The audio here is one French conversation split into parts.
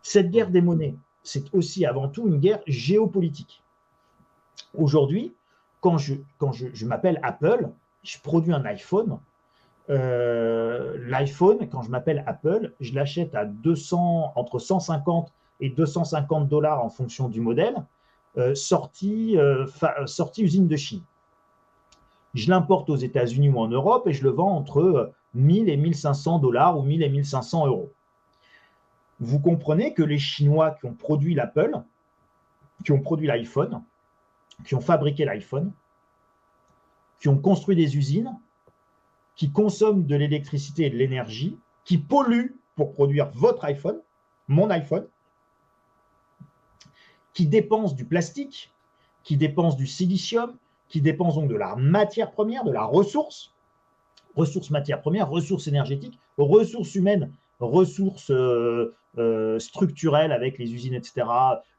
Cette guerre des monnaies, c'est aussi avant tout une guerre géopolitique. Aujourd'hui, quand je m'appelle Apple, je produis un iPhone. L'iPhone, quand je m'appelle Apple, je l'achète à 200, entre 150 et 250 dollars en fonction du modèle, sorti usine de Chine. Je l'importe aux États-Unis ou en Europe et je le vends entre 1000 et 1500 dollars ou 1000 et 1500 euros. Vous comprenez que les Chinois qui ont produit l'Apple, qui ont produit l'iPhone, qui ont fabriqué l'iPhone, qui ont construit des usines, qui consomment de l'électricité et de l'énergie, qui polluent pour produire votre iPhone, mon iPhone, qui dépensent du plastique, qui dépensent du silicium, qui dépensent donc de la matière première, de la ressources matières premières, ressources énergétiques, ressources humaines, ressources structurelles avec les usines, etc.,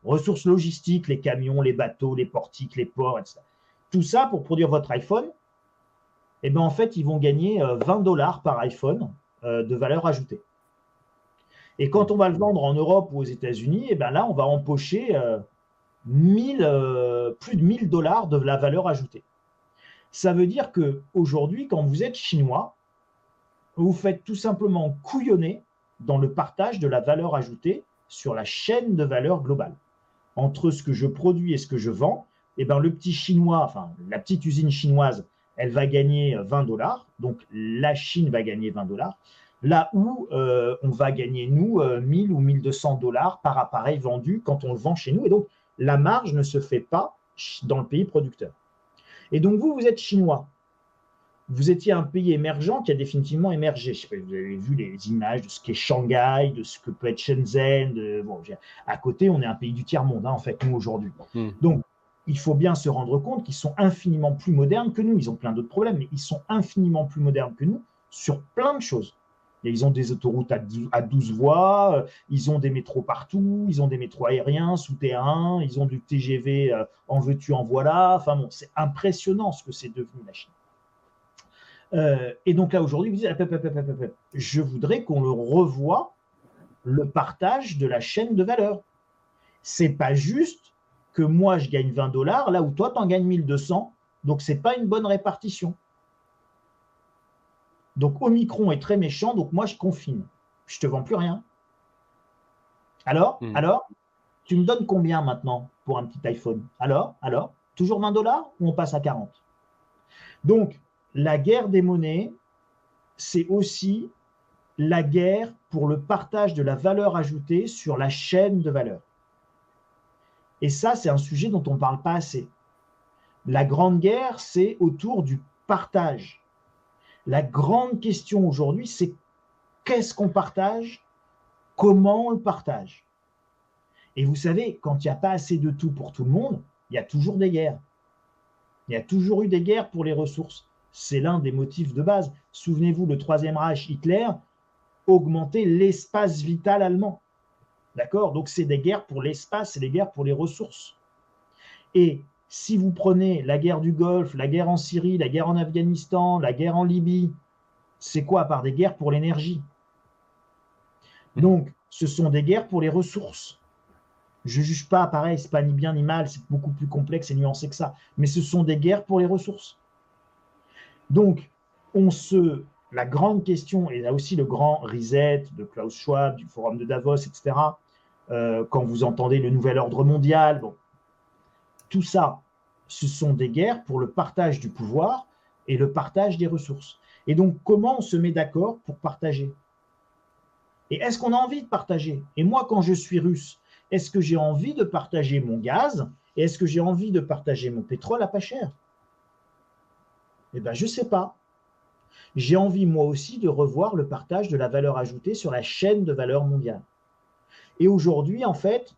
ressources logistiques, les camions, les bateaux, les portiques, les ports, etc. Tout ça pour produire votre iPhone, eh bien, en fait, ils vont gagner 20 dollars par iPhone de valeur ajoutée. Et quand on va le vendre en Europe ou aux États-Unis, eh bien là, on va empocher plus de 1000 dollars de la valeur ajoutée. Ça veut dire qu'aujourd'hui, quand vous êtes chinois, vous faites tout simplement couillonner dans le partage de la valeur ajoutée sur la chaîne de valeur globale. Entre ce que je produis et ce que je vends, eh ben le petit chinois, enfin la petite usine chinoise, elle va gagner 20 dollars, donc la Chine va gagner 20 dollars, là où on va gagner, nous, 1000 ou 1200 dollars par appareil vendu quand on le vend chez nous. Et donc, la marge ne se fait pas dans le pays producteur. Et donc, vous êtes chinois. Vous étiez un pays émergent qui a définitivement émergé. Je sais pas, vous avez vu les images de ce qu'est Shanghai, de ce que peut être Shenzhen. À côté, on est un pays du tiers-monde, en fait, nous, aujourd'hui. Donc, il faut bien se rendre compte qu'ils sont infiniment plus modernes que nous. Ils ont plein d'autres problèmes, mais ils sont infiniment plus modernes que nous sur plein de choses. Et ils ont des autoroutes à 12 voies, ils ont des métros partout, ils ont des métros aériens, souterrains, ils ont du TGV en veux-tu, en voilà. Enfin bon, c'est impressionnant ce que c'est devenu la Chine. Et donc là, aujourd'hui, vous dites, je voudrais qu'on le revoie, le partage de la chaîne de valeur. C'est pas juste que moi, je gagne 20 dollars, là où toi, tu en gagnes 1200, donc c'est pas une bonne répartition. Donc Omicron est très méchant, donc moi, je confine. Je te vends plus rien. Alors, tu me donnes combien maintenant pour un petit iPhone? Alors, toujours 20 dollars ou on passe à 40? Donc, la guerre des monnaies, c'est aussi la guerre pour le partage de la valeur ajoutée sur la chaîne de valeur. Et ça, c'est un sujet dont on ne parle pas assez. La grande guerre, c'est autour du partage. La grande question aujourd'hui, c'est qu'est-ce qu'on partage? Comment on le partage? Et vous savez, quand il n'y a pas assez de tout pour tout le monde, il y a toujours des guerres. Il y a toujours eu des guerres pour les ressources. C'est l'un des motifs de base. Souvenez-vous, le Troisième Reich, Hitler, augmentait l'espace vital allemand. D'accord? Donc, c'est des guerres pour l'espace, c'est des guerres pour les ressources. Et si vous prenez la guerre du Golfe, la guerre en Syrie, la guerre en Afghanistan, la guerre en Libye, c'est quoi à part des guerres pour l'énergie? Donc, ce sont des guerres pour les ressources. Je ne juge pas, pareil, c'est pas ni bien ni mal, c'est beaucoup plus complexe et nuancé que ça. Mais ce sont des guerres pour les ressources. Donc, la grande question, et là aussi le grand reset de Klaus Schwab, du forum de Davos, etc., quand vous entendez le nouvel ordre mondial, bon, tout ça, ce sont des guerres pour le partage du pouvoir et le partage des ressources. Et donc, comment on se met d'accord pour partager? Et est-ce qu'on a envie de partager? Et moi, quand je suis russe, est-ce que j'ai envie de partager mon gaz? Et est-ce que j'ai envie de partager mon pétrole à pas cher? Eh bien, je ne sais pas. J'ai envie, moi aussi, de revoir le partage de la valeur ajoutée sur la chaîne de valeur mondiale. Et aujourd'hui, en fait,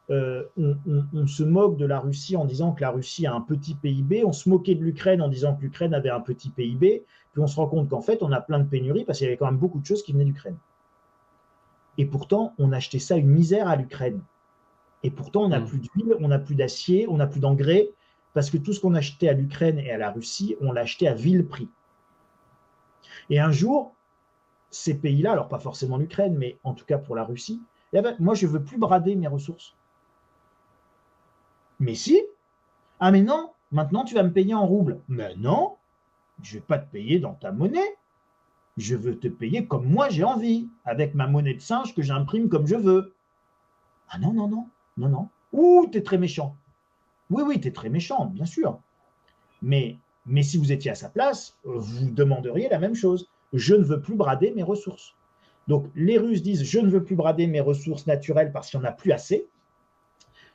on se moque de la Russie en disant que la Russie a un petit PIB, on se moquait de l'Ukraine en disant que l'Ukraine avait un petit PIB, puis on se rend compte qu'en fait, on a plein de pénuries parce qu'il y avait quand même beaucoup de choses qui venaient d'Ukraine. Et pourtant, on achetait ça une misère à l'Ukraine. Et pourtant, on n'a plus d'huile, on n'a plus d'acier, on n'a plus d'engrais, parce que tout ce qu'on achetait à l'Ukraine et à la Russie, on l'achetait à vil prix. Et un jour, ces pays-là, alors pas forcément l'Ukraine, mais en tout cas pour la Russie, Eh ben, moi, je ne veux plus brader mes ressources. Mais si. Ah, mais non, maintenant, tu vas me payer en roubles. Mais non, je ne vais pas te payer dans ta monnaie. Je veux te payer comme moi j'ai envie, avec ma monnaie de singe que j'imprime comme je veux. Ah non, non, non, non, non. Ouh, t'es très méchant. Oui, oui, t'es très méchant, bien sûr. Mais si vous étiez à sa place, vous demanderiez la même chose. Je ne veux plus brader mes ressources. Donc les Russes disent je ne veux plus brader mes ressources naturelles parce qu'il n'y en a plus assez.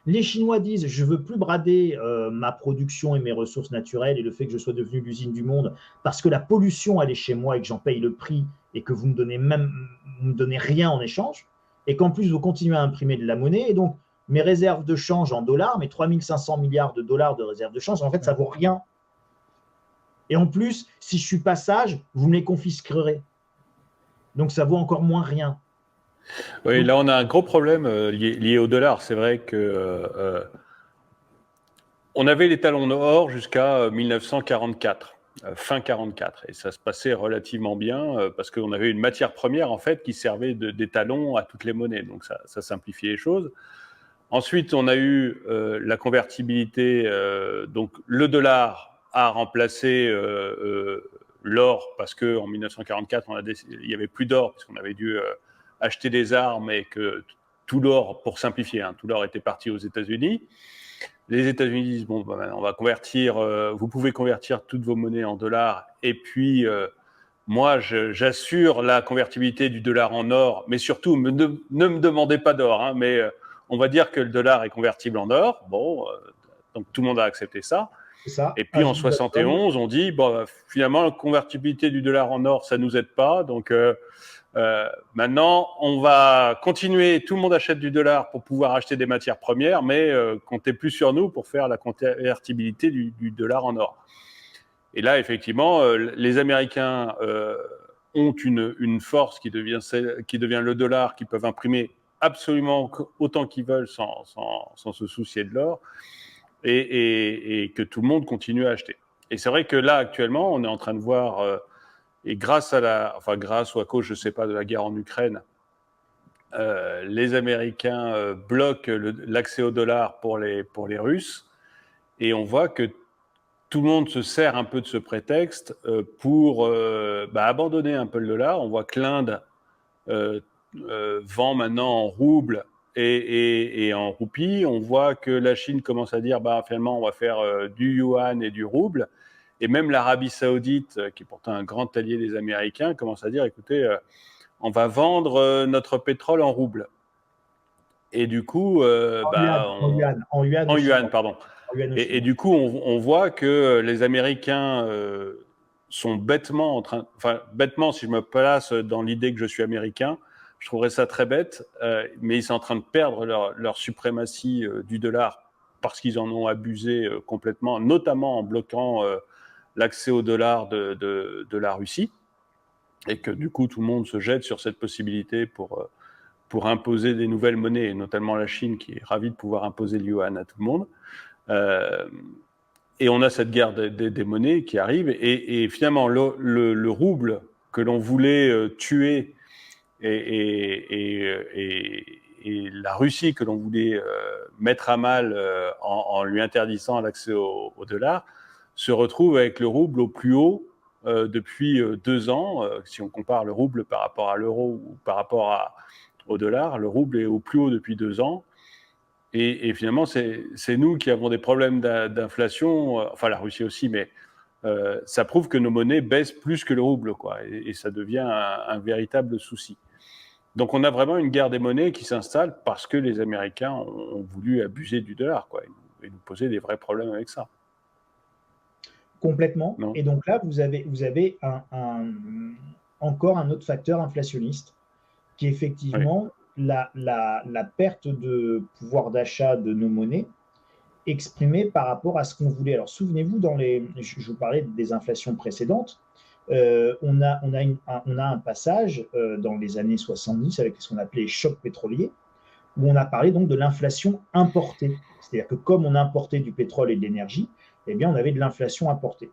Les Chinois disent je ne veux plus brader ma production et mes ressources naturelles et le fait que je sois devenu l'usine du monde parce que la pollution elle est chez moi et que j'en paye le prix et que vous me donnez rien en échange et qu'en plus vous continuez à imprimer de la monnaie et donc mes réserves de change en dollars, mes 3500 milliards de dollars de réserves de change, en fait ça vaut rien. Et en plus, si je suis pas sage, vous me les confisquerez. Donc ça vaut encore moins rien. Oui, Donc, là on a un gros problème lié au dollar. C'est vrai que on avait les talons or jusqu'à 1944, fin 44, et ça se passait relativement bien parce qu'on avait une matière première en fait qui servait d'étalon à toutes les monnaies, donc ça simplifiait les choses. Ensuite, on a eu la convertibilité, donc le dollar a remplacé l'or parce que en 1944, il y avait plus d'or parce qu'on avait dû acheter des armes et que tout l'or, pour simplifier, hein, tout l'or était parti aux États-Unis. Les États-Unis disent bon, ben, on va convertir, vous pouvez convertir toutes vos monnaies en dollars, et puis moi, j'assure la convertibilité du dollar en or, mais surtout, ne me demandez pas d'or, hein, mais on va dire que le dollar est convertible en or. Bon, donc tout le monde a accepté ça. c'est ça. Et puis en 71, on dit bon, finalement, la convertibilité du dollar en or, ça nous aide pas, donc maintenant, on va continuer. Tout le monde achète du dollar pour pouvoir acheter des matières premières, mais comptez plus sur nous pour faire la convertibilité du dollar en or. Et là, effectivement, les Américains ont une force qui devient le dollar, qui peuvent imprimer absolument autant qu'ils veulent sans se soucier de l'or, et que tout le monde continue à acheter. Et c'est vrai que là, actuellement, on est en train de voir, et grâce ou à cause, je ne sais pas, de la guerre en Ukraine, les Américains bloquent l'accès au dollar pour les Russes, et on voit que tout le monde se sert un peu de ce prétexte pour abandonner un peu le dollar. On voit que l'Inde vend maintenant en roubles et en roupies. On voit que la Chine commence à dire finalement on va faire du yuan et du rouble. Et même l'Arabie Saoudite, qui est pourtant un grand allié des Américains, commence à dire écoutez, on va vendre notre pétrole en roubles. Et du coup, en yuan en aussi. yuan, pardon. Et du coup, on voit que les Américains sont bêtement bêtement, si je me place dans l'idée que je suis américain, je trouverais ça très bête, mais ils sont en train de perdre leur suprématie du dollar parce qu'ils en ont abusé complètement, notamment en bloquant l'accès au dollar de la Russie, et que du coup, tout le monde se jette sur cette possibilité pour imposer des nouvelles monnaies, et notamment la Chine qui est ravie de pouvoir imposer le yuan à tout le monde. Et on a cette guerre des monnaies qui arrive, et finalement le rouble que l'on voulait tuer et la Russie que l'on voulait mettre à mal en lui interdisant l'accès au dollar se retrouve avec le rouble au plus haut depuis 2 ans. Si on compare le rouble par rapport à l'euro ou par rapport au dollar, le rouble est au plus haut depuis 2 ans. Et finalement, c'est nous qui avons des problèmes d'inflation, enfin la Russie aussi, mais ça prouve que nos monnaies baissent plus que le rouble, quoi, et ça devient un véritable souci. Donc on a vraiment une guerre des monnaies qui s'installe parce que les Américains ont voulu abuser du dollar, quoi, et nous poser des vrais problèmes avec ça. Complètement. Non. Et donc là, vous avez encore un autre facteur inflationniste qui est Oui. effectivement la perte de pouvoir d'achat de nos monnaies exprimée par rapport à ce qu'on voulait. Alors souvenez-vous, je vous parlais des inflations précédentes, on a un passage dans les années 70 avec ce qu'on appelait les chocs pétroliers, où on a parlé donc de l'inflation importée. C'est-à-dire que comme on importait du pétrole et de l'énergie, eh bien on avait de l'inflation importée.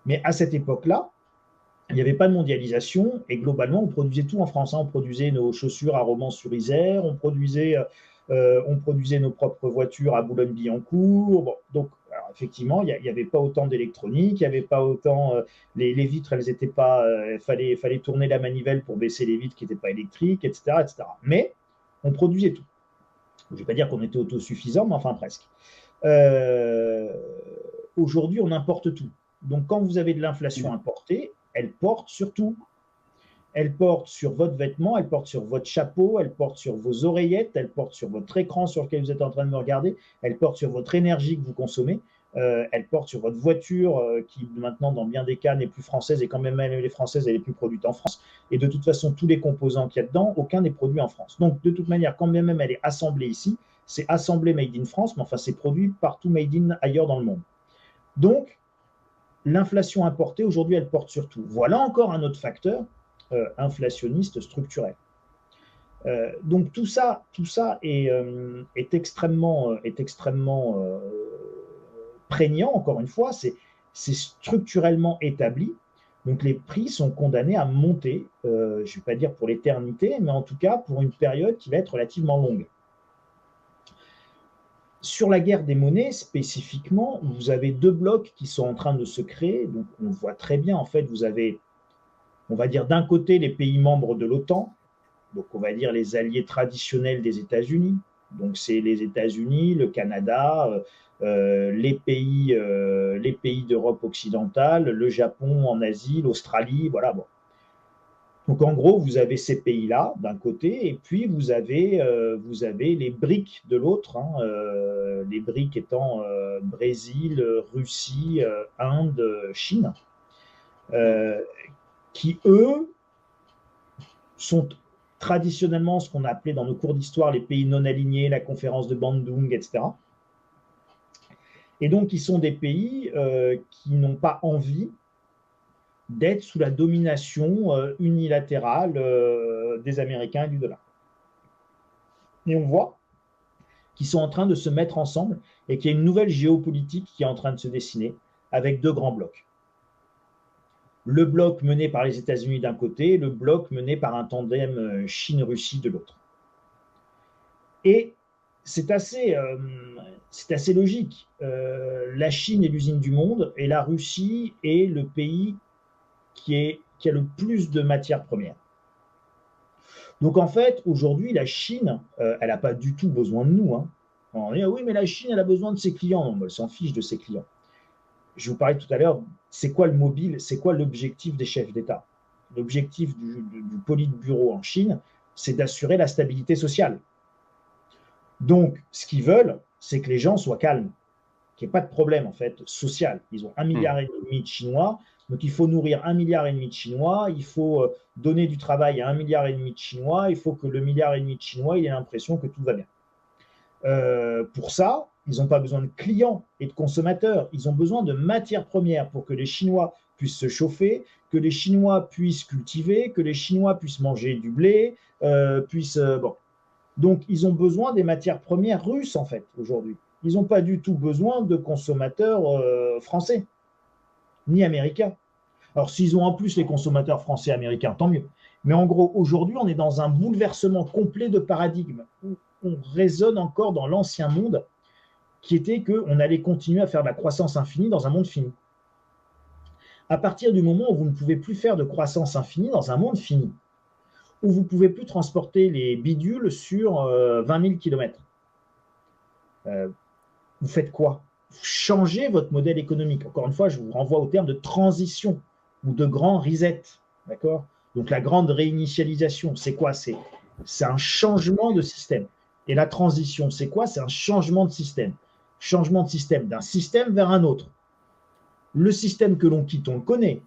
Mais à cette époque-là, il n'y avait pas de mondialisation et globalement, on produisait tout en France. On produisait nos chaussures à Romans-sur-Isère, on produisait nos propres voitures à Boulogne-Billancourt. Bon, donc, alors, effectivement, il n'y avait pas autant d'électronique, il n'y avait pas autant. Les vitres, elles n'étaient pas. Fallait tourner la manivelle pour baisser les vitres qui n'étaient pas électriques, etc., etc. Mais on produisait tout. Je ne vais pas dire qu'on était autosuffisant, mais enfin presque. Aujourd'hui, on importe tout. Donc, quand vous avez de l'inflation importée, elle porte sur tout. Elle porte sur votre vêtement, elle porte sur votre chapeau, elle porte sur vos oreillettes, elle porte sur votre écran sur lequel vous êtes en train de me regarder, elle porte sur votre énergie que vous consommez, elle porte sur votre voiture qui maintenant dans bien des cas n'est plus française et quand même elle est française, elle est plus produite en France. Et de toute façon, tous les composants qu'il y a dedans, aucun n'est produit en France. Donc de toute manière, quand bien même elle est assemblée ici, c'est assemblé made in France, mais enfin c'est produit partout made in ailleurs dans le monde. Donc l'inflation importée aujourd'hui, elle porte sur tout. Voilà encore un autre facteur inflationniste structurel. Donc tout ça est extrêmement prégnant, encore une fois, c'est structurellement établi. Donc les prix sont condamnés à monter, je ne vais pas dire pour l'éternité, mais en tout cas pour une période qui va être relativement longue. Sur la guerre des monnaies, spécifiquement, vous avez deux blocs qui sont en train de se créer. Donc on voit très bien, en fait, vous avez, on va dire d'un côté les pays membres de l'OTAN, donc on va dire les alliés traditionnels des États-Unis. Donc c'est les États-Unis, le Canada, les pays d'Europe occidentale, le Japon en Asie, l'Australie, voilà. Bon. Donc en gros, vous avez ces pays-là d'un côté, et puis vous avez les BRIC de l'autre, hein, les BRIC étant Brésil, Russie, Inde, Chine, qui eux sont traditionnellement ce qu'on a appelé dans nos cours d'histoire les pays non alignés, la conférence de Bandung, etc. Et donc, ils sont des pays qui n'ont pas envie d'être sous la domination unilatérale des Américains et du dollar. Et on voit qu'ils sont en train de se mettre ensemble et qu'il y a une nouvelle géopolitique qui est en train de se dessiner avec deux grands blocs. Le bloc mené par les États-Unis d'un côté et le bloc mené par un tandem Chine-Russie de l'autre. Et c'est assez logique. La Chine est l'usine du monde et la Russie est le pays qui a le plus de matières premières. Donc en fait, aujourd'hui, la Chine, elle n'a pas du tout besoin de nous. Hein. On dit, oui, mais la Chine, elle a besoin de ses clients. Non, elle s'en fiche de ses clients. Je vous parlais tout à l'heure, c'est quoi le mobile, c'est quoi l'objectif des chefs d'État? L'objectif du Politburo en Chine, c'est d'assurer la stabilité sociale. Donc, ce qu'ils veulent, c'est que les gens soient calmes, qu'il n'y ait pas de problème en fait social. Ils ont 1,5 milliard de Chinois, donc il faut nourrir 1,5 milliard de Chinois, il faut donner du travail à 1,5 milliard de Chinois, il faut que le 1,5 milliard de Chinois ait l'impression que tout va bien. Pour ça, ils n'ont pas besoin de clients et de consommateurs, ils ont besoin de matières premières pour que les Chinois puissent se chauffer, que les Chinois puissent cultiver, que les Chinois puissent manger du blé, bon. Donc, ils ont besoin des matières premières russes, en fait, aujourd'hui. Ils n'ont pas du tout besoin de consommateurs français, ni américains. Alors, s'ils ont en plus les consommateurs français et américains, tant mieux. Mais en gros, aujourd'hui, on est dans un bouleversement complet de paradigme. On résonne encore dans l'ancien monde, qui était qu'on allait continuer à faire de la croissance infinie dans un monde fini. À partir du moment où vous ne pouvez plus faire de croissance infinie dans un monde fini, où vous ne pouvez plus transporter les bidules sur 20 000 km. Vous faites quoi? Vous changez votre modèle économique. Encore une fois, je vous renvoie au terme de transition ou de grand reset. D'accord? Donc la grande réinitialisation, c'est quoi? C'est un changement de système. Et la transition, c'est quoi? C'est un changement de système. Changement de système d'un système vers un autre. Le système que l'on quitte, on le connaît.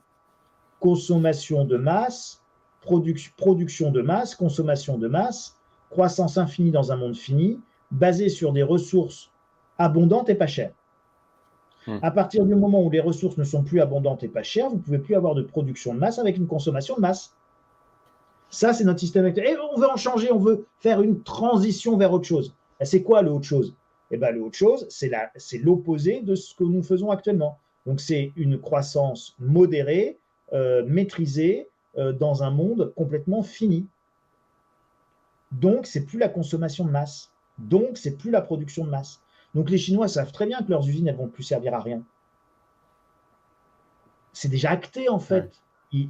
Consommation de masse, production de masse, consommation de masse, croissance infinie dans un monde fini, basé sur des ressources abondantes et pas chères. À partir du moment où les ressources ne sont plus abondantes et pas chères, vous ne pouvez plus avoir de production de masse avec une consommation de masse. Ça, c'est notre système actuel. Et on veut en changer, on veut faire une transition vers autre chose. C'est quoi le autre chose? Eh bien, le autre chose, c'est l'opposé de ce que nous faisons actuellement. Donc, c'est une croissance modérée, maîtrisée dans un monde complètement fini. Donc, c'est plus la consommation de masse. Donc, c'est plus la production de masse. Donc, les Chinois savent très bien que leurs usines, elles vont plus servir à rien. C'est déjà acté, en fait. Ouais.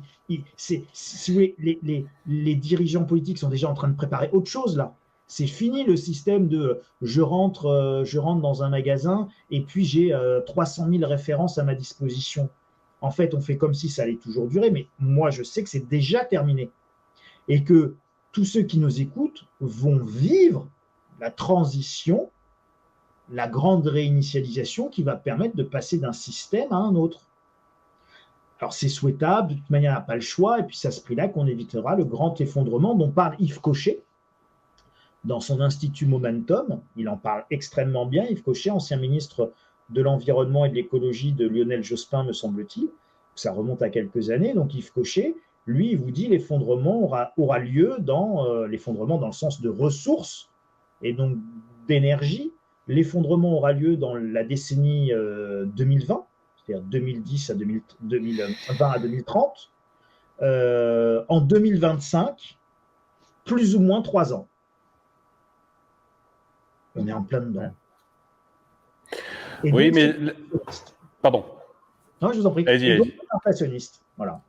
Les dirigeants politiques sont déjà en train de préparer autre chose, là. C'est fini le système de je rentre dans un magasin et puis j'ai 300 000 références à ma disposition. En fait, on fait comme si ça allait toujours durer, mais moi, je sais que c'est déjà terminé. Et que tous ceux qui nous écoutent vont vivre la transition, la grande réinitialisation qui va permettre de passer d'un système à un autre. Alors, c'est souhaitable, de toute manière, on n'a pas le choix, et puis c'est à ce prix-là qu'on évitera le grand effondrement dont parle Yves Cochet dans son Institut Momentum. Il en parle extrêmement bien, Yves Cochet, ancien ministre de l'Environnement et de l'Écologie de Lionel Jospin, me semble-t-il. Ça remonte à quelques années. Donc, Yves Cochet, lui, il vous dit l'effondrement aura lieu l'effondrement dans le sens de ressources et donc d'énergie. L'effondrement aura lieu dans la décennie 2020, c'est-à-dire 2010 à 2020 à 2030. En 2025, plus ou moins 3 ans. On est en plein dedans. Et oui, donc, mais... Pardon. Non, je vous en prie. Allez-y. Inflationniste. Voilà.